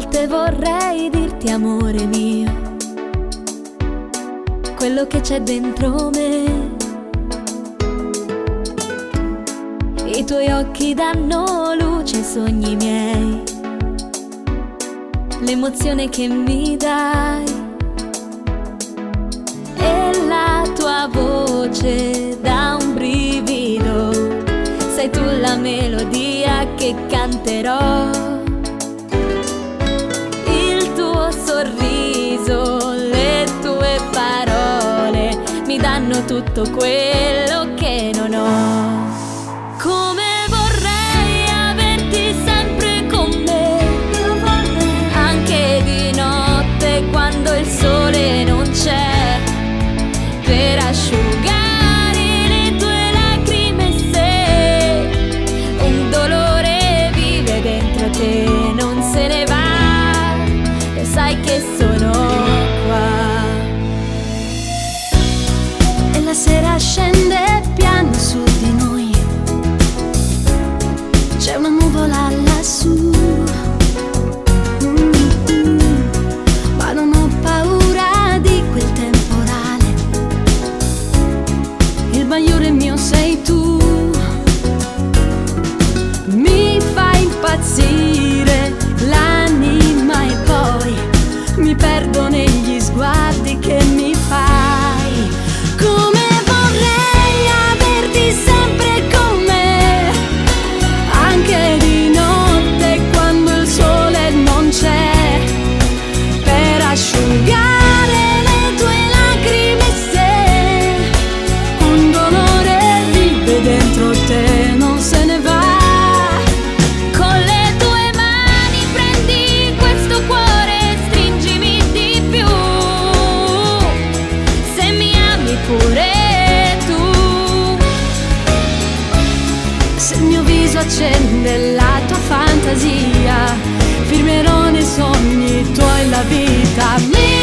volte vorrei dirti, amore mio, quello che c'è dentro me. I tuoi occhi danno luce ai sogni miei, l'emozione che mi dai, e la tua voce dà un brivido. Sei tu la melodia che canterò, il tuo sorriso, le tue parole mi danno tutto quello che non ho. Come vorrei averti sempre con me, anche di notte quando il sole non c'è, per asciugare le tue lacrime se un dolore vive dentro te, non se ne va, e sai che sono qua. E la sera scende piano su di noi, c'è una nuvola lassù, ma non ho paura di quel temporale. Il bagliore mio sei tu, mi fai impazzire l'anima e poi mi perdo negli sguardi che mi fai. Come vorrei averti sempre con me, anche di notte quando il sole non c'è, per asciugare le tue lacrime se un dolore vive dentro te, non se ne va. Con le tue mani prendi questo cuore, stringimi di più, se mi ami pure tu. Se il mio viso accende la tua fantasia, firmerò nei sogni tuoi la vita mia.